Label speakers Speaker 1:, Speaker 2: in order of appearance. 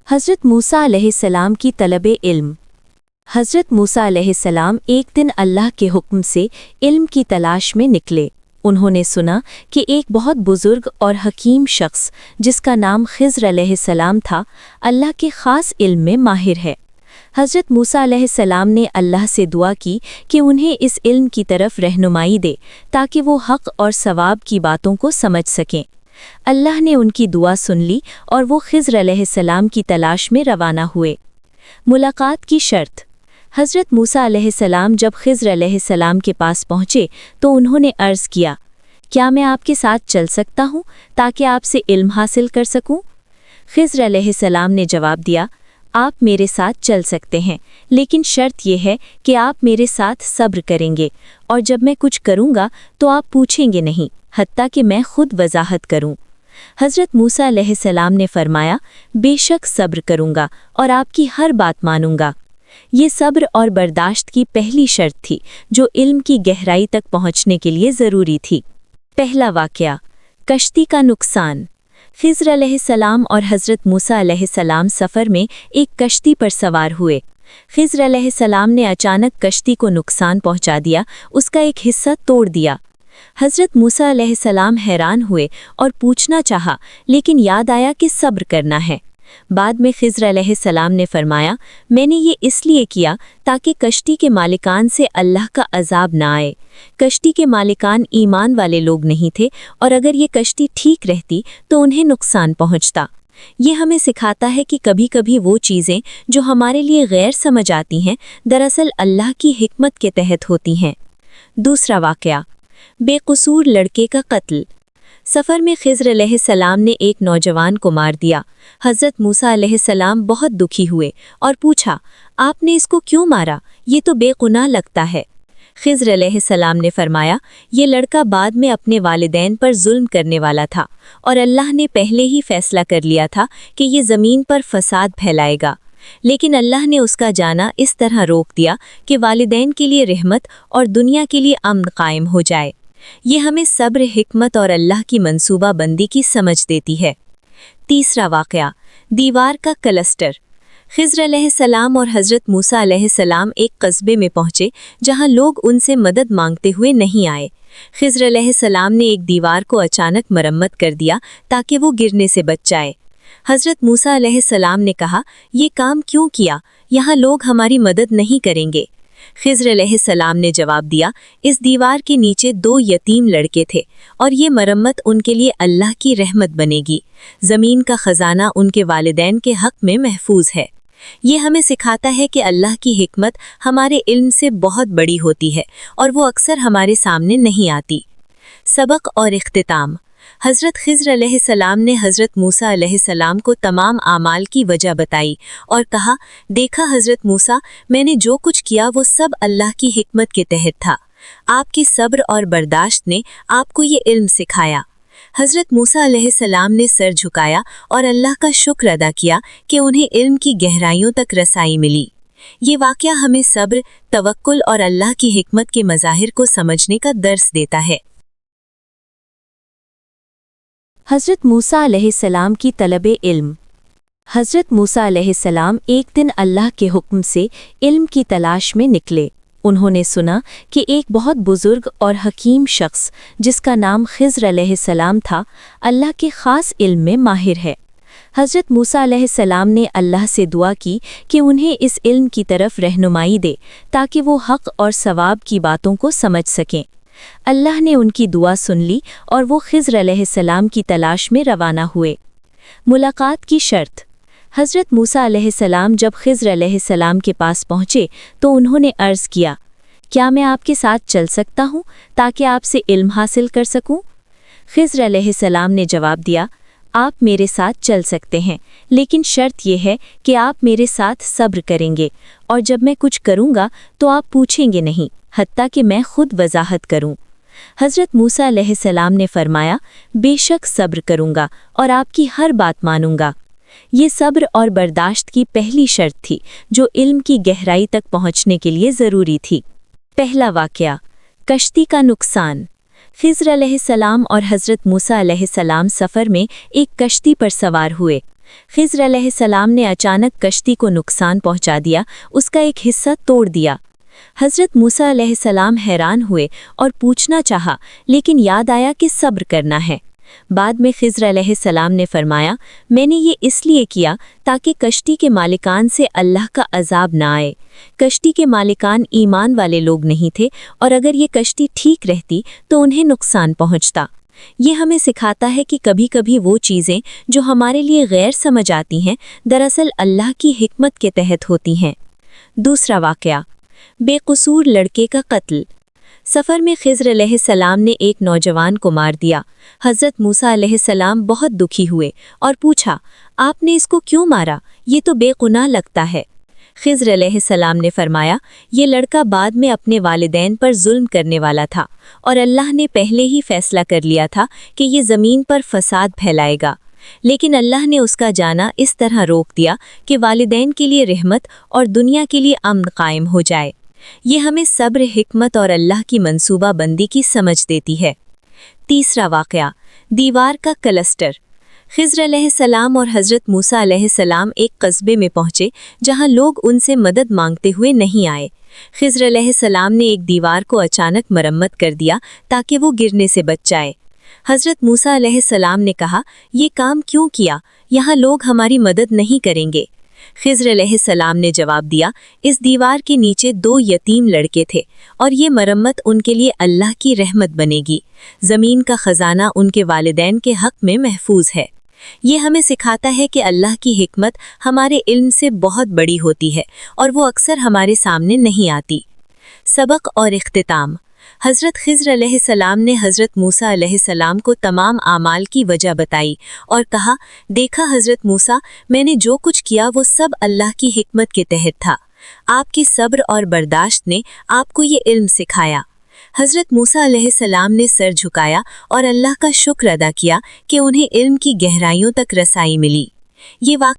Speaker 1: हज़रत मूसा अलैहिस्सलाम की तलबे इल्म। हज़रत मूसा अलैहिस्सलाम एक दिन अल्लाह के हुक्म से इल्म की तलाश में निकले। उन्होंने सुना कि एक बहुत बुज़ुर्ग और हकीम शख्स जिसका नाम खिज़र अलैहिस्सलाम था, अल्लाह के ख़ास इल्म में माहिर है। हज़रत मूसा अलैहिस्सलाम ने अल्लाह से दुआ की कि उन्हें इस इल्म की तरफ रहनुमाई दे ताकि वो हक़ और सवाब की बातों को समझ सकें। अल्लाह ने उनकी दुआ सुन ली और वो खिज़र अलैहिस्सलाम की तलाश में रवाना हुए। मुलाकात की शर्त। हज़रत मूसा अलैहिस्सलाम जब खिज़र अलैहिस्सलाम के पास पहुँचे तो उन्होंने अर्ज़ किया, क्या मैं आपके साथ चल सकता हूँ ताकि आपसे इल्म हासिल कर सकूँ? खिज़र अलैहिस्सलाम ने जवाब दिया, आप मेरे साथ चल सकते हैं, लेकिन शर्त यह है कि आप मेरे साथ सब्र करेंगे और जब मैं कुछ करूँगा तो आप पूछेंगे नहीं, हत्ता कि मैं खुद वजाहत करूँ। हज़रत मूसा अलैहिस्सलाम ने फरमाया, बेशक सब्र करूँगा और आपकी हर बात मानूंगा। ये सब्र और बर्दाश्त की पहली शर्त थी जो इल्म की गहराई तक पहुँचने के लिए ज़रूरी थी। पहला वाक़या, कश्ती का नुकसान। खिज़र अलैहिस्सलाम और हज़रत मूसा अलैहिस्सलाम सफ़र में एक कश्ती पर सवार हुए। खिज़र अलैहिस्सलाम ने अचानक कश्ती को नुकसान पहुंचा दिया, उसका एक हिस्सा तोड़ दिया। हज़रत मूसा अलैहिस्सलाम हैरान हुए और पूछना चाहा, लेकिन याद आया कि सब्र करना है। बाद में खिज़र अलैहिस्सलाम ने फरमाया, मैंने ये इसलिए किया ताकि कश्ती के मालिकान से अल्लाह का अजाब ना आए। कश्ती के मालिकान ईमान वाले लोग नहीं थे और अगर ये कश्ती ठीक रहती तो उन्हें नुकसान पहुंचता। ये हमें सिखाता है कि कभी कभी वो चीज़ें जो हमारे लिए गैर समझ आती हैं दरअसल अल्लाह की हिकमत के तहत होती हैं। दूसरा वाक़या, बेकसूर लड़के का कत्ल। सफ़र में खिज़र अलैहिस्सलाम ने एक नौजवान को मार दिया। हज़रत मूसा अलैहिस्सलाम बहुत दुखी हुए और पूछा, आपने इसको क्यों मारा? ये तो बेगुनाह लगता है। खिज़र अलैहिस्सलाम ने फरमाया, ये लड़का बाद में अपने वालिदैन पर जुल्म करने वाला था और अल्लाह ने पहले ही फैसला कर लिया था कि ये ज़मीन पर फसाद फैलाएगा, लेकिन अल्लाह ने उसका जाना इस तरह रोक दिया कि वालिदैन के लिए रहमत और दुनिया के लिए अमन कायम हो जाए। ये हमें सब्र, हिकमत और अल्लाह की मंसूबा बंदी की समझ देती है। तीसरा वाक़या, दीवार का क्लस्टर। खिज़र अलैहिस्सलाम और हज़रत मूसा अलैहिस्सलाम एक कस्बे में पहुँचे जहाँ लोग उनसे मदद मांगते हुए नहीं आए। खिज़र अलैहिस्सलाम ने एक दीवार को अचानक मरम्मत कर दिया ताकि वो गिरने से बच जाए। हज़रत मूसा अलैहिस्सलाम ने कहा, ये काम क्यों किया? यहाँ लोग हमारी मदद नहीं करेंगे। खिज़र अलैहिस्सलाम ने जवाब दिया, इस दीवार के नीचे 2 यतीम लड़के थे और ये मरम्मत उनके लिए अल्लाह की रहमत बनेगी। ज़मीन का ख़जाना उनके वालिदैन के हक़ में महफूज है। ये हमें सिखाता है कि अल्लाह की हिकमत हमारे इल्म से बहुत बड़ी होती है और वो अक्सर हमारे सामने नहीं आती। सबक और इख्तिताम। हज़रत खिज़र अलैहिस्सलाम ने हज़रत मूसा अलैहिस्सलाम को तमाम आमाल की वजह बताई और कहा, देखा हज़रत मूसा, मैंने जो कुछ किया वो सब अल्लाह की हिकमत के तहत था। आपकी सब्र और बर्दाश्त ने आपको ये इल्म सिखाया। हज़रत मूसा अलैहिस्सलाम ने सर झुकाया और अल्लाह का शुक्र अदा किया कि उन्हें इल्म की गहराइयों तक रसाई मिली। ये वाक़या हमें सब्र, तवक्कुल और अल्लाह की हिकमत के मज़ाहिर को समझने का दर्स देता है। हज़रत मूसा अलैहिस्सलाम की तलबे इल्म। हज़रत मूसा अलैहिस्सलाम एक दिन अल्लाह के हुक्म से इल्म की तलाश में निकले। उन्होंने सुना कि एक बहुत बुज़ुर्ग और हकीम शख्स जिसका नाम खिज़र अलैहिस्सलाम था, अल्लाह के ख़ास इल्म में माहिर है। हज़रत मूसा अलैहिस्सलाम ने अल्लाह से दुआ की कि उन्हें इस इल्म की तरफ रहनुमाई दे ताकि वो हक़ और सवाब की बातों को समझ सकें। अल्लाह ने उनकी दुआ सुन ली और वो खिज़र अलैहिस्सलाम की तलाश में रवाना हुए। मुलाकात की शर्त। हज़रत मूसा अलैहिस्सलाम जब खिज़र अलैहिस्सलाम के पास पहुँचे तो उन्होंने अर्ज़ किया, क्या मैं आपके साथ चल सकता हूँ ताकि आपसे इल्म हासिल कर सकूँ? खिज़र अलैहिस्सलाम ने जवाब दिया, आप मेरे साथ चल सकते हैं, लेकिन शर्त यह है कि आप मेरे साथ सब्र करेंगे और जब मैं कुछ करूँगा तो आप पूछेंगे नहीं, हत्ता कि मैं खुद वजाहत करूँ। हज़रत मूसा अलैहिस्सलाम ने फरमाया, बेशक सब्र करूँगा और आपकी हर बात मानूंगा। ये सब्र और बर्दाश्त की पहली शर्त थी जो इल्म की गहराई तक पहुँचने के लिए ज़रूरी थी। पहला वाक़या, कश्ती का नुकसान। खिज़र अलैहिस्सलाम और हज़रत मूसा अलैहिस्सलाम सफ़र में एक कश्ती पर सवार हुए। खिज़र अलैहिस्सलाम ने अचानक कश्ती को नुकसान पहुंचा दिया, उसका एक हिस्सा तोड़ दिया। हज़रत मूसा अलैहिस्सलाम हैरान हुए और पूछना चाहा, लेकिन याद आया कि सब्र करना है। बाद में खिज़र अलैहिस्सलाम ने फरमाया, मैंने ये इसलिए किया ताकि कश्ती के मालिकान से अल्लाह का अजाब ना आए। कश्ती के मालिकान ईमान वाले लोग नहीं थे और अगर ये कश्ती ठीक रहती तो उन्हें नुकसान पहुंचता। ये हमें सिखाता है कि कभी कभी वो चीज़ें जो हमारे लिए गैर समझ आती हैं दरअसल अल्लाह की हिकमत के तहत होती हैं। दूसरा वाक़या, बेकसूर लड़के का कत्ल। सफ़र में खिज़र अलैहिस्सलाम ने एक नौजवान को मार दिया। हज़रत मूसा अलैहिस्सलाम बहुत दुखी हुए और पूछा, आपने इसको क्यों मारा? ये तो बेगुनाह लगता है। खिज़र अलैहिस्सलाम ने फरमाया, ये लड़का बाद में अपने वालिदैन पर जुल्म करने वाला था और अल्लाह ने पहले ही फैसला कर लिया था कि ये ज़मीन पर फसाद फैलाएगा, लेकिन अल्लाह ने उसका जाना इस तरह रोक दिया कि वालिदैन के लिए रहमत और दुनिया के लिए अमन कायम हो जाए। ये हमें सब्र, हिकमत और अल्लाह की मंसूबा बंदी की समझ देती है। तीसरा वाक़या, दीवार का क्लस्टर। खिज़र अलैहिस्सलाम और हज़रत मूसा अलैहिस्सलाम एक कस्बे में पहुँचे जहाँ लोग उनसे मदद मांगते हुए नहीं आए। खिज़र अलैहिस्सलाम ने एक दीवार को अचानक मरम्मत कर दिया ताकि वो गिरने से बच जाए। हज़रत मूसा अलैहिस्सलाम ने कहा, ये काम क्यों किया? यहाँ लोग हमारी मदद नहीं करेंगे। खिज़र अलैहिस्सलाम ने जवाब दिया, इस दीवार के नीचे 2 यतीम लड़के थे और ये मरम्मत उनके लिए अल्लाह की रहमत बनेगी। ज़मीन का ख़जाना उनके वालिदैन के हक़ में महफूज है। ये हमें सिखाता है कि अल्लाह की हिकमत हमारे इल्म से बहुत बड़ी होती है और वो अक्सर हमारे सामने नहीं आती। सबक और इख्तिताम। हज़रत खिज़र अलैहिस्सलाम ने हज़रत मूसा अलैहिस्सलाम को तमाम आमाल की वजह बताई और कहा, देखा हज़रत मूसा, मैंने जो कुछ किया वो सब अल्लाह की हिकमत के तहत था। आपकी सब्र और बर्दाश्त ने आपको ये इल्म सिखाया। हज़रत मूसा अलैहिस्सलाम ने सर झुकाया और अल्लाह का शुक्र अदा किया कि उन्हें इल्म की गहराइयों तक रसाई मिली। ये